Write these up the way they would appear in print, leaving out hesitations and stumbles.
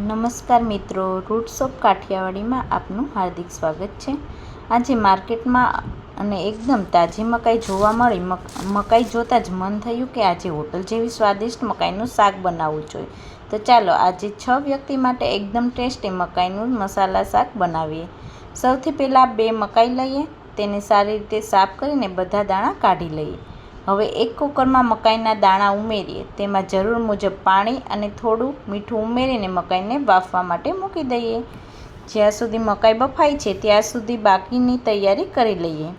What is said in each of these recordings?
નમસ્કાર મિત્રો, roots of કાઠિયાવાડીમાં આપનું હાર્દિક સ્વાગત છે। આજે માર્કેટમાં અને એકદમ તાજી મકાઈ જોવા મળી। મકાઈ જોતાં જ મન થયું કે આજે હોટલ જેવી સ્વાદિષ્ટ મકાઈનું શાક બનાવવું જોઈએ। તો ચાલો આજે 6 વ્યક્તિ માટે એકદમ ટેસ્ટી મકાઈનું મસાલા શાક બનાવીએ। સૌથી પહેલાં 2 મકાઈ લઈએ, તેને સારી રીતે સાફ કરીને બધા દાણા કાઢી લઈએ। હવે એક કુકરમાં મકાઈના દાણા ઉમેરીએ, તેમાં જરૂર મુજબ પાણી અને થોડું મીઠું ઉમેરીને મકાઈને બાફવા માટે મૂકી દઈએ। જ્યાં સુધી મકાઈ બફાય છે ત્યાં સુધી બાકીની તૈયારી કરી લઈએ।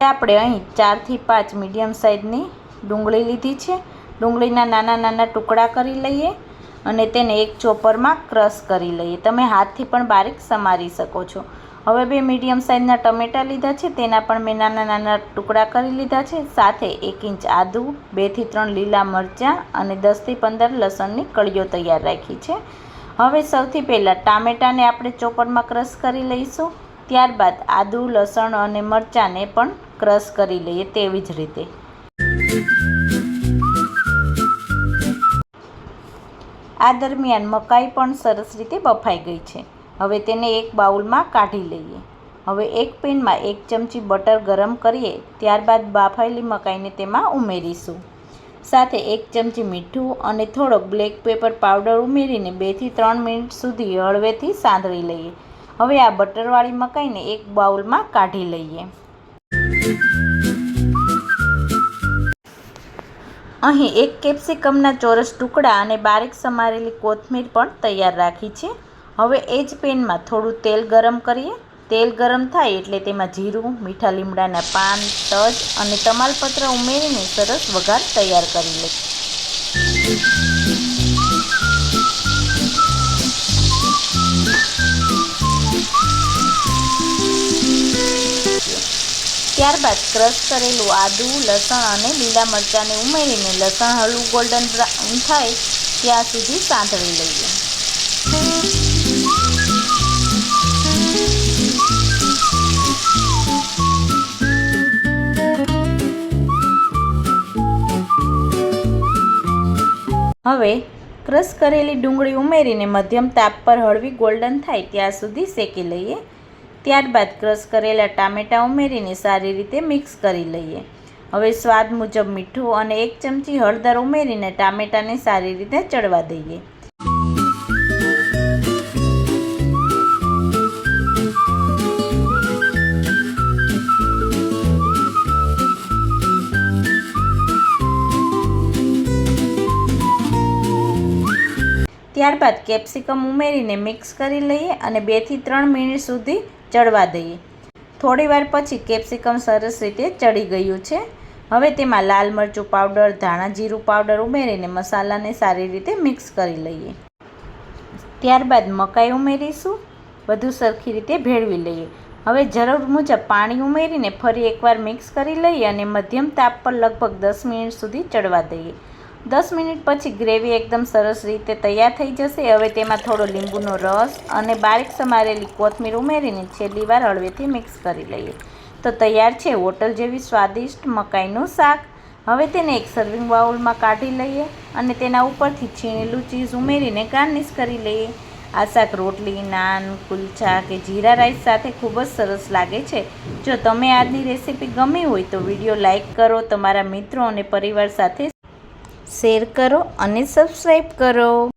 આપણે અહીં 4 થી 5 મીડિયમ સાઇઝની ડુંગળી લીધી છે। ડુંગળીના નાના નાના ટુકડા કરી લઈએ અને તેને એક ચોપરમાં ક્રશ કરી લઈએ। તમે હાથથી પણ બારીક સમારી શકો છો। હવે 2 મીડિયમ સાઇઝના ટમેટાં લીધા છે, તેના પણ મેં નાના નાના ટુકડા કરી લીધા છે। સાથે 1 ઇંચ આદું, 2 થી 3 લીલા મરચાં અને 10 થી 15 લસણની કળીઓ તૈયાર રાખી છે। હવે સૌથી પહેલાં ટામેટાને આપણે ચોપરમાં ક્રશ કરી લઈશું। ત્યારબાદ આદું, લસણ અને મરચાંને પણ ક્રશ કરી લઈએ તેવી જ રીતે। આ દરમિયાન મકાઈ પણ સરસ રીતે બફાઈ ગઈ છે। હવે તેને એક બાઉલમાં કાઢી લઈએ। હવે એક પેનમાં 1 ચમચી બટર ગરમ કરીએ, ત્યારબાદ બાફાયેલી મકાઈને તેમાં ઉમેરીશું। સાથે 1 ચમચી મીઠું અને થોડોક બ્લેક પેપર પાવડર ઉમેરીને 2 થી 3 મિનિટ સુધી હળવેથી સાંતળી લઈએ। હવે આ બટરવાળી મકાઈને એક બાઉલમાં કાઢી લઈએ। અહીં 1 કેપ્સિકમના ચોરસ ટુકડા અને બારીક સમારેલી કોથમીર પણ તૈયાર રાખી છે। હવે એ જ પેનમાં થોડું તેલ ગરમ કરીએ। તેલ ગરમ થાય એટલે તેમાં જીરું, મીઠા લીમડાના પાન, તજ અને તમાલપત્ર ઉમેરીને સરસ વઘાર તૈયાર કરી લઈએ। ત્યારબાદ ક્રશ કરેલું આદું, લસણ અને લીલા મરચાંને ઉમેરીને લસણ હળવું ગોલ્ડન બ્રાઉન થાય ત્યાં સુધી સાંતળી લઈએ। હવે ક્રશ કરેલી ડુંગળી ઉમેરીને મધ્યમ તાપ પર હળવી ગોલ્ડન થાય ત્યાં સુધી શેકી લઈએ। ત્યારબાદ ક્રશ કરેલા ટામેટાં ઉમેરીને સારી રીતે મિક્સ કરી લઈએ। હવે સ્વાદ મુજબ મીઠું અને 1 ચમચી હળદર ઉમેરીને ટામેટાને સારી રીતે ચડવા દઈએ। ત્યારબાદ કેપ્સિકમ ઉમેરીને મિક્સ કરી લઈએ અને 2 થી 3 મિનિટ સુધી ચડવા દઈએ। થોડીવાર પછી કેપ્સિકમ સરસ રીતે ચડી ગયું છે। હવે તેમાં લાલ મરચું પાવડર, ધાણા જીરું પાવડર ઉમેરીને મસાલાને સારી રીતે મિક્સ કરી લઈએ। ત્યારબાદ મકાઈ ઉમેરીશું, બધું સરખી રીતે ભેળવી લઈએ। હવે જરૂર મુજબ પાણી ઉમેરીને ફરી એકવાર મિક્સ કરી લઈએ અને મધ્યમ તાપ પર લગભગ 10 મિનિટ સુધી ચડવા દઈએ। 10 મિનિટ પછી ગ્રેવી એકદમ સરસ રીતે તૈયાર થઈ જશે। હવે તેમાં થોડો લીંબુનો રસ અને બારીક સમારેલી કોથમીર ઉમેરીને છેલ્લી વાર હળવેથી મિક્સ કરી લઈએ। તો તૈયાર છે હોટલ જેવી સ્વાદિષ્ટ મકાઈનું શાક। હવે તેને એક સર્વિંગ બાઉલમાં કાઢી લઈએ અને તેના ઉપરથી છીણેલું ચીઝ ઉમેરીને ગાર્નિશ કરી લઈએ। આ શાક રોટલી, નાન, કુલચા કે જીરા રાઈસ સાથે ખૂબ જ સરસ લાગે છે। જો તમે આજની રેસીપી ગમી હોય તો વિડીયો લાઈક કરો, તમારા મિત્રો અને પરિવાર સાથે શેર કરો અને સબસ્ક્રાઈબ કરો।